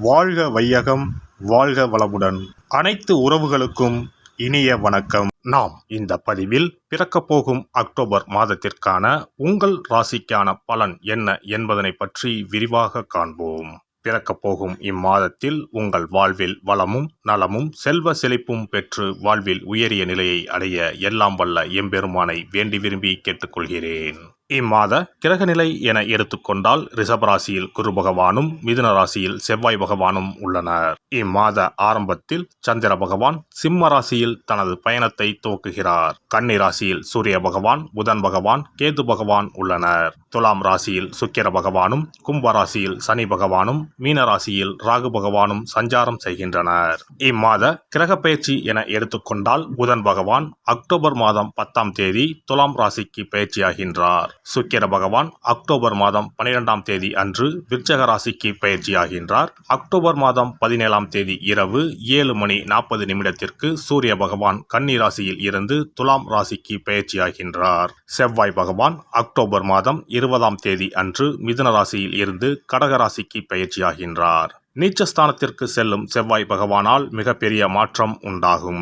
வாழ்க வையகம், வாழ்க வளமுடன். அனைத்து உறவுகளுக்கும் இனிய வணக்கம். நாம் இந்த பதிவில் பிறக்கப் போகும் அக்டோபர் மாதத்திற்கான உங்கள் ராசிக்கான பலன் என்ன என்பதனை பற்றி விரிவாக காண்போம். பிறக்கப் போகும் இம்மாதத்தில் உங்கள் வாழ்வில் வளமும் நலமும் செல்வ செழிப்பும் பெற்று வாழ்வில் உயரிய நிலையை அடைய எல்லாம் வல்ல எம்பெருமானை வேண்டி விரும்பி கேட்டுக்கொள்கிறேன். இம்மாத கிரகநிலை என எடுத்துக்கொண்டால் ரிஷபராசியில் குரு பகவானும் மிதுன ராசியில் செவ்வாய் பகவானும் உள்ளனர். இம்மாத ஆரம்பத்தில் சந்திர பகவான் சிம்ம ராசியில் தனது பயணத்தை துவக்குகிறார். கன்னி ராசியில் சூரிய பகவான், புதன் பகவான், கேது பகவான் உள்ளனர். துலாம் ராசியில் சுக்கிர பகவானும், கும்ப ராசியில் சனி பகவானும், மீன ராசியில் ராகு பகவானும் சஞ்சாரம் செய்கின்றனர். இம்மாத கிரக பயிற்சி என எடுத்துக்கொண்டால் புதன் பகவான் அக்டோபர் மாதம் 10ஆம் தேதி துலாம் ராசிக்கு பயிற்சியாகின்றார். சுக்கிர பகவான் அக்டோபர் மாதம் 12ஆம் தேதி அன்று விருச்சக ராசிக்கு பயிற்சியாகின்றார். அக்டோபர் மாதம் 17ஆம் தேதி இரவு 7:40 சூரிய பகவான் கன்னி ராசியில் இருந்து துலாம் ராசிக்கு பயிற்சியாகின்றார். செவ்வாய் பகவான் அக்டோபர் மாதம் 20ஆம் தேதி அன்று மிதுன ராசியில் இருந்து கடக ராசிக்கு பயிற்சியாகின்றார். நீச்சஸ்தானத்திற்கு செல்லும் செவ்வாய் பகவானால் மிகப்பெரிய மாற்றம் உண்டாகும்.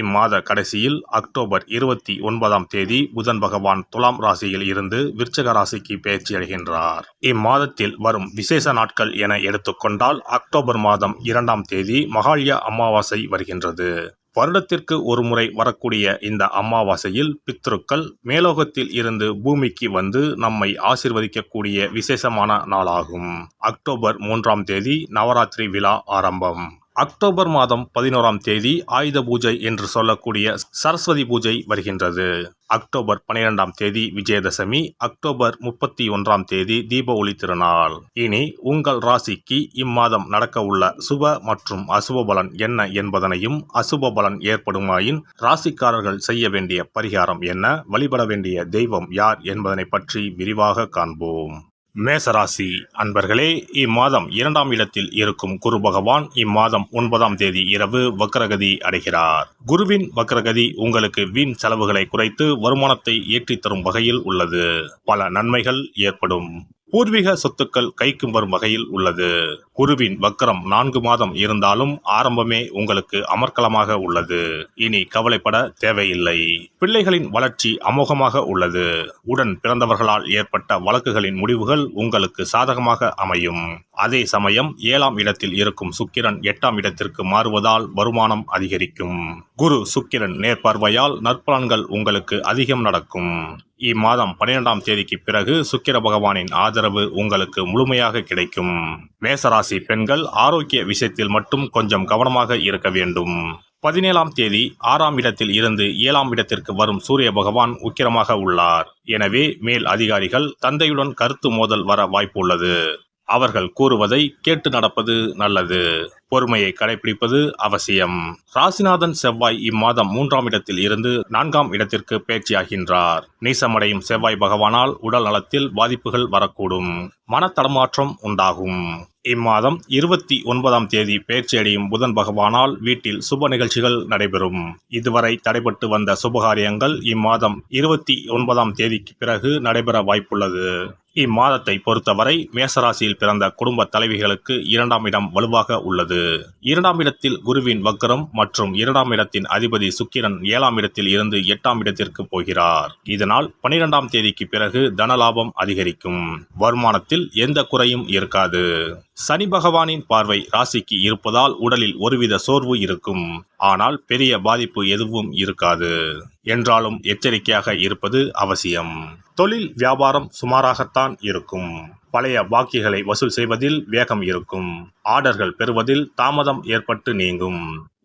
இம்மாத கடைசியில் அக்டோபர் 29ஆம் தேதி புதன் பகவான் துலாம் ராசியில் இருந்து விருச்சக ராசிக்கு பயிற்சியடைகின்றார். இம்மாதத்தில் வரும் விசேஷ நாட்கள் என எடுத்துக்கொண்டால் அக்டோபர் மாதம் 2ஆம் தேதி மகாலய அமாவாசை வருகின்றது. வருடத்திற்கு ஒரு முறை வரக்கூடிய இந்த அமாவாசையில் பித்ருக்கள் மேலோகத்தில் இருந்து பூமிக்கு வந்து நம்மை ஆசீர்வதிக்கக்கூடிய விசேஷமான நாளாகும். அக்டோபர் 3ஆம் தேதி நவராத்திரி விழா ஆரம்பம். அக்டோபர் மாதம் 11ஆம் தேதி ஆயுத பூஜை என்று சொல்லக்கூடிய சரஸ்வதி பூஜை வருகின்றது. அக்டோபர் 12ஆம் தேதி விஜயதசமி, அக்டோபர் 31ஆம் தேதி தீப ஒளி திருநாள். இனி உங்கள் ராசிக்கு இம்மாதம் நடக்க உள்ள சுப மற்றும் அசுப பலன் என்ன என்பதனையும், அசுப பலன் ஏற்படுமாயின் ராசிக்காரர்கள் செய்ய வேண்டிய பரிகாரம் என்ன, வழிபட வேண்டிய தெய்வம் யார் என்பதனை பற்றி விரிவாக காண்போம். மேசராசி அன்பர்களே, இம்மாதம் 2ஆம் இடத்தில் இருக்கும் குரு பகவான் இம்மாதம் 9ஆம் தேதி இரவு வக்ரகதி அடைகிறார். குருவின் வக்ரகதி உங்களுக்கு வீண் செலவுகளை குறைத்து வருமானத்தை ஏற்றித்தரும் வகையில் உள்ளது. பல நன்மைகள் ஏற்படும். பூர்வீக சொத்துக்கள் கைக்கு வரும் வகையில் உள்ளது. குருவின் வக்ரம் 4 மாதம் இருந்தாலும் ஆரம்பமே உங்களுக்கு அமர்க்கலமாக உள்ளது. இனி கவலைப்பட தேவையில்லை. பிள்ளைகளின் வளர்ச்சி அமோகமாக உள்ளது. உடன் பிறந்தவர்களால் ஏற்பட்ட வழக்குகளின் முடிவுகள் உங்களுக்கு சாதகமாக அமையும். அதே சமயம் 7ஆம் இடத்தில் இருக்கும் சுக்கிரன் 8ஆம் இடத்திற்கு மாறுவதால் வருமானம் அதிகரிக்கும். குரு சுக்கிரன் நேர்பார்வையால் நற்பலன்கள் உங்களுக்கு அதிகம் நடக்கும். இம்மாதம் 12ஆம் தேதிக்கு பிறகு சுக்கிர பகவானின் ஆதரவு உங்களுக்கு முழுமையாக கிடைக்கும். மேசராசி பெண்கள் ஆரோக்கிய விஷயத்தில் மட்டும் கொஞ்சம் கவனமாக இருக்க வேண்டும். 17ஆம் தேதி 6ஆம் இடத்தில் இருந்து 7ஆம் இடத்திற்கு வரும் சூரிய பகவான் உக்கிரமாக உள்ளார். எனவே மேல் அதிகாரிகள் தந்தையுடன் கருத்து மோதல் வர வாய்ப்பு உள்ளது. அவர்கள் கூறுவதை கேட்டு நடப்பது நல்லது. பொறுமையை கடைபிடிப்பது அவசியம். ராசிநாதன் செவ்வாய் இம்மாதம் 3ஆம் இடத்தில் இருந்து 4ஆம் இடத்திற்கு பயிற்சியாகின்றார். நீசமடையும் செவ்வாய் பகவானால் உடல் நலத்தில் பாதிப்புகள் வரக்கூடும். மனத்தடமாற்றம் உண்டாகும். இம்மாதம் 29ஆம் தேதி பயிற்சியடையும் புதன் பகவானால் வீட்டில் சுப நிகழ்ச்சிகள் நடைபெறும். இதுவரை தடைபட்டு வந்த சுபகாரியங்கள் இம்மாதம் 29ஆம் தேதிக்கு பிறகு நடைபெற வாய்ப்புள்ளது. இம்மாதத்தை பொறுத்தவரை மேசராசியில் பிறந்த குடும்ப தலைவிகளுக்கு 2ஆம் இடம் வலுவாக உள்ளது. 2ஆம் இடத்தில் குருவின் வக்ரம் மற்றும் 2ஆம் இடத்தின் அதிபதி சுக்கிரன் 7ஆம் இடத்தில் இருந்து 8ஆம் இடத்திற்கு போகிறார். இதனால் 12ஆம் தேதிக்கு பிறகு தனலாபம் அதிகரிக்கும். வருமானத்தில் எந்த குறையும் இருக்காது. சனி பகவானின் பார்வை ராசிக்கு இருப்பதால் உடலில் ஒருவித சோர்வு இருக்கும். ஆனால் பெரிய பாதிப்பு எதுவும் இருக்காது. என்றாலும் எச்சரிக்கையாக இருப்பது அவசியம். தொழில் வியாபாரம் சுமாராகத்தான் இருக்கும். பழைய பாக்கிகளை வசூல் செய்வதில் வேகம் இருக்கும். ஆர்டர்கள் பெறுவதில் தாமதம் ஏற்பட்டு நீங்கும்.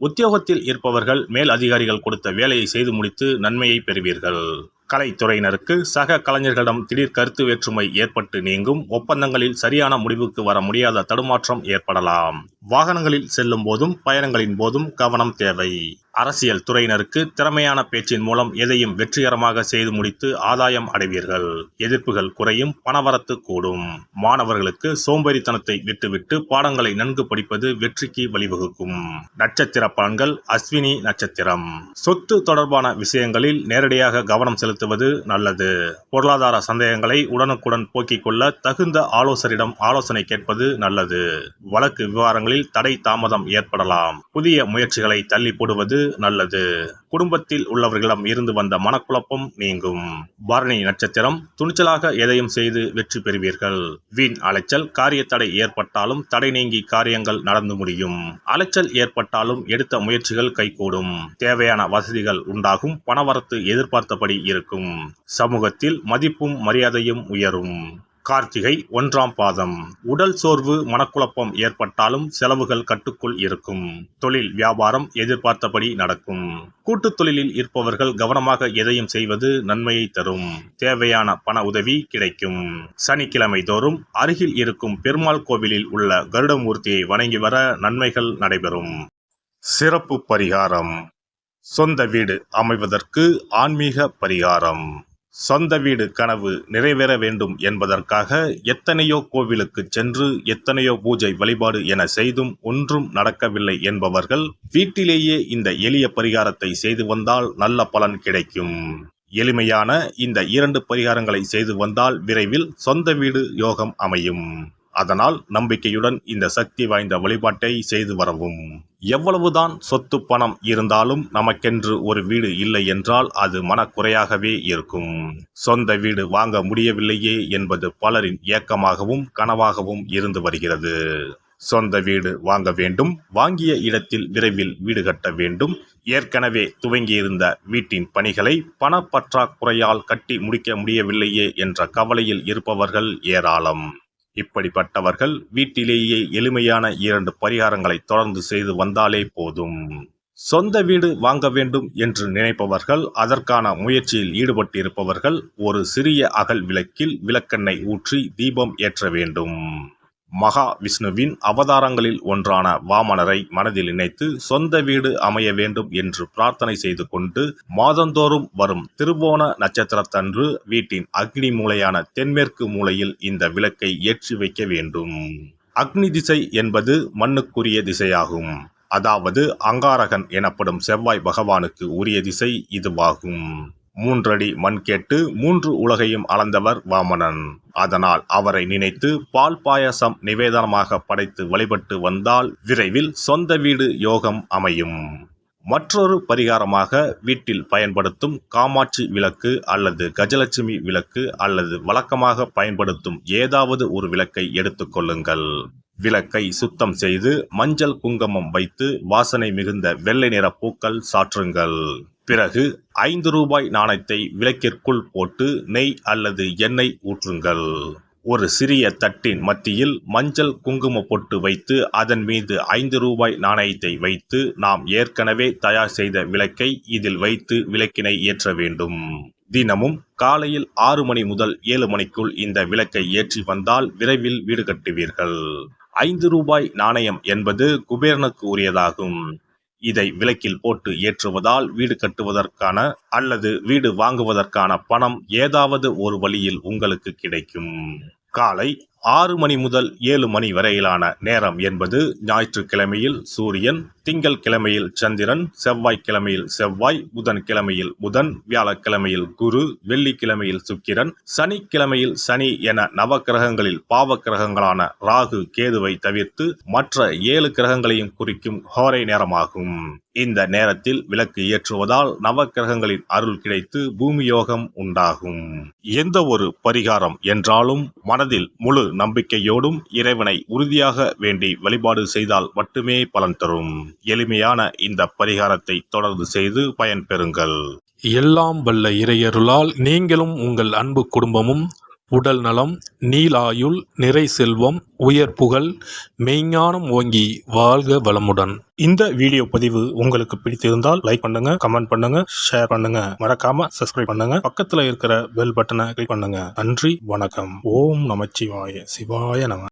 உத்தியோகத்தில் இருப்பவர்கள் மேல் அதிகாரிகள் கொடுத்த வேலையை செய்து முடித்து நன்மையை பெறுவீர்கள். கலைத்துறையினருக்கு சக கலைஞர்களிடம் திடீர் கருத்து வேற்றுமை ஏற்பட்டு நீங்கும். ஒப்பந்தங்களில் சரியான முடிவுக்கு வர முடியாத தடுமாற்றம் ஏற்படலாம். வாகனங்களில் செல்லும் போதும் பயணங்களின் போதும் கவனம் தேவை. அரசியல் துறையினருக்கு திறமையான பேச்சின் மூலம் எதையும் வெற்றிகரமாக செய்து முடித்து ஆதாயம் அடைவீர்கள். எதிர்ப்புகள் குறையும், பணவரத்து கூடும். மாணவர்களுக்கு சோம்பேறித்தனத்தை விட்டுவிட்டு பாடங்களை நன்கு படிப்பது வெற்றிக்கு வழிவகுக்கும். நட்சத்திர பலன்கள். அஸ்வினி நட்சத்திரம். சொத்து தொடர்பான விஷயங்களில் நேரடியாக கவனம் செலுத்துவது நல்லது. பொருளாதார சந்தேகங்களை உடனுக்குடன் போக்கிக் கொள்ள தகுந்த ஆலோசகரிடம் ஆலோசனை கேட்பது நல்லது. வழக்கு விவகாரங்களில் தடை தாமதம் ஏற்படலாம். புதிய முயற்சிகளை தள்ளி போடுவது நல்லது. குடும்பத்தில் உள்ளவர்களிடம் இருந்து வந்த மனக்குழப்பம் நீங்கும். பரணி நட்சத்திரம். துணிச்சலாக எதையும் செய்து வெற்றி பெறுவீர்கள். வீண் அலைச்சல். காரிய தடை ஏற்பட்டாலும் தடை நீங்கி காரியங்கள் நடந்து முடியும். அலைச்சல் ஏற்பட்டாலும் எடுத்த முயற்சிகள் கைகூடும். தேவையான வசதிகள் உண்டாகும். பணவரத்து எதிர்பார்த்தபடி இருக்கும். சமூகத்தில் மதிப்பும் மரியாதையும் உயரும். கார்த்திகை 1ஆம் பாதம். உடல் சோர்வு, மனக்குழப்பம் ஏற்பட்டாலும் செலவுகள் கட்டுக்குள் இருக்கும். தொழில் வியாபாரம் எதிர்பார்த்தபடி நடக்கும். கூட்டுத் தொழிலில் இருப்பவர்கள் கவனமாக எதையும் செய்வது நன்மையை தரும். தேவையான பண உதவி கிடைக்கும். சனிக்கிழமை தோறும் அருகில் இருக்கும் பெருமாள் கோவிலில் உள்ள கருடமூர்த்தியை வணங்கி வர நன்மைகள் நடைபெறும். சிறப்பு பரிகாரம். சொந்த வீடு அமைவதற்கு ஆன்மீக பரிகாரம். சொந்த வீடு கனவு நிறைவேற வேண்டும் என்பதற்காக எத்தனையோ கோவிலுக்கு சென்று எத்தனையோ பூஜை வழிபாடு என செய்தும் ஒன்றும் நடக்கவில்லை என்பவர்கள் வீட்டிலேயே இந்த எளிய பரிகாரத்தை செய்து வந்தால் நல்ல பலன் கிடைக்கும். எளிமையான இந்த 2 பரிகாரங்களை செய்து வந்தால் விரைவில் சொந்த வீடு யோகம் அமையும். அதனால் நம்பிக்கையுடன் இந்த சக்தி வாய்ந்த வழிபாட்டை செய்து வரவும். எவ்வளவுதான் சொத்து பணம் இருந்தாலும் நமக்கென்று ஒரு வீடு இல்லை என்றால் அது மனக்குறையாகவே இருக்கும். சொந்த வீடு வாங்க முடியவில்லையே என்பது பலரின் ஏக்கமாகவும் கனவாகவும் இருந்து வருகிறது. சொந்த வீடு வாங்க வேண்டும். வாங்கிய இடத்தில் விரைவில் வீடு கட்ட வேண்டும். ஏற்கனவே துவங்கியிருந்த வீட்டின் பணிகளை பணப்பற்றாக்குறையால் கட்டி முடிக்க முடியவில்லையே என்ற கவலையில் இருப்பவர்கள் ஏராளம். இப்படிப்பட்டவர்கள் வீட்டிலேயே எளிமையான 2 பரிகாரங்களை தொடர்ந்து செய்து வந்தாலே போதும். சொந்த வீடு வாங்க வேண்டும் என்று நினைப்பவர்கள், அதற்கான முயற்சியில் ஈடுபட்டிருப்பவர்கள் ஒரு சிறிய அகல் விளக்கில் விளக்கெண்ணெய் ஊற்றி தீபம் ஏற்ற வேண்டும். மகா விஷ்ணுவின் அவதாரங்களில் ஒன்றான வாமனரை மனதில் நினைத்து சொந்த வீடு அமைய வேண்டும் என்று பிரார்த்தனை செய்து கொண்டு மாதந்தோறும் வரும் திருவோண நட்சத்திரத்தன்று வீட்டின் அக்னி மூலையான தென்மேற்கு மூலையில் இந்த விளக்கை ஏற்றி வைக்க வேண்டும். அக்னி திசை என்பது மண்ணுக்குரிய திசையாகும். அதாவது அங்காரகன் எனப்படும் செவ்வாய் பகவானுக்கு உரிய திசை இதுவாகும். 3 அடி மண் கேட்டு 3 உலகையும் அளந்தவர் வாமனன். அதனால் அவரை நினைத்து பால் பாயசம் நிவேதனமாக படைத்து வழிபட்டு வந்தால் விரைவில் சொந்த வீடு யோகம் அமையும். மற்றொரு பரிகாரமாக வீட்டில் பயன்படுத்தும் காமாட்சி விளக்கு அல்லது கஜலட்சுமி விளக்கு அல்லது வழக்கமாக பயன்படுத்தும் ஏதாவது ஒரு விளக்கை எடுத்துக்கொள்ளுங்கள். விளக்கை சுத்தம் செய்து மஞ்சள் குங்குமம் வைத்து வாசனை மிகுந்த வெள்ளை நிற பூக்கள் சாற்றுங்கள். பிறகு 5 ரூபாய் நாணயத்தை விளக்கிற்குள் போட்டு நெய் அல்லது எண்ணெய் ஊற்றுங்கள். ஒரு சிறிய தட்டின் மத்தியில் மஞ்சள் குங்கும பொட்டு வைத்து அதன் மீது 5 ரூபாய் நாணயத்தை வைத்து நாம் ஏற்கனவே தயார் செய்த விளக்கை இதில் வைத்து விளக்கினை ஏற்ற வேண்டும். தினமும் காலையில் 6 மணி முதல் 7 மணிக்குள் இந்த விளக்கை ஏற்றி வந்தால் விரைவில் வீடு கட்டுவீர்கள். 5 ரூபாய் நாணயம் என்பது குபேரனுக்கு உரியதாகும். இதை விளக்கில் போட்டு ஏற்றுவதால் வீடு கட்டுவதற்கான அல்லது வீடு வாங்குவதற்கான பணம் ஏதாவது ஒரு வழியில் உங்களுக்கு கிடைக்கும். காலை 6 மணி முதல் 7 மணி வரையிலான நேரம் என்பது ஞாயிற்றுக்கிழமையில் சூரியன், திங்கள் கிழமையில் சந்திரன், செவ்வாய்க்கிழமையில் செவ்வாய், புதன் கிழமையில் புதன், வியாழக்கிழமையில் குரு, வெள்ளிக்கிழமையில் சுக்கிரன், சனிக்கிழமையில் சனி என நவக்கிரகங்களில் பாவ கிரகங்களான ராகு கேதுவை தவிர்த்து மற்ற 7 கிரகங்களையும் குறிக்கும் ஹோரை நேரமாகும். இந்த நேரத்தில் விளக்கு ஏற்றுவதால் நவக்கிரகங்களின் அருள் கிடைத்து பூமி யோகம் உண்டாகும். எந்த ஒரு பரிகாரம் என்றாலும் மனதில் முழு நம்பிக்கையோடும் இறைவனை உறுதியாக வேண்டி வழிபாடு செய்தால் மட்டுமே பலன் தரும். எளிமையான இந்த பரிகாரத்தை தொடர்ந்து செய்து பயன்பெறுங்கள். எல்லாம் வல்ல இறையருளால் நீங்களும் உங்கள் அன்பு குடும்பமும் உடல் நலம், நீலாயுள், நிறை செல்வம், உயர் புகழ், மெய்ஞானம் ஓங்கி வாழ்க வளமுடன். இந்த வீடியோ பதிவு உங்களுக்கு பிடித்திருந்தால் லைக் பண்ணுங்க, கமெண்ட் பண்ணுங்க, ஷேர் பண்ணுங்க, மறக்காம சப்ஸ்கிரைப் பண்ணுங்க, பக்கத்துல இருக்கிற பெல் பட்டனை கிளிக் பண்ணுங்க. நன்றி, வணக்கம். ஓம் நமச்சிவாய. சிவாய நம.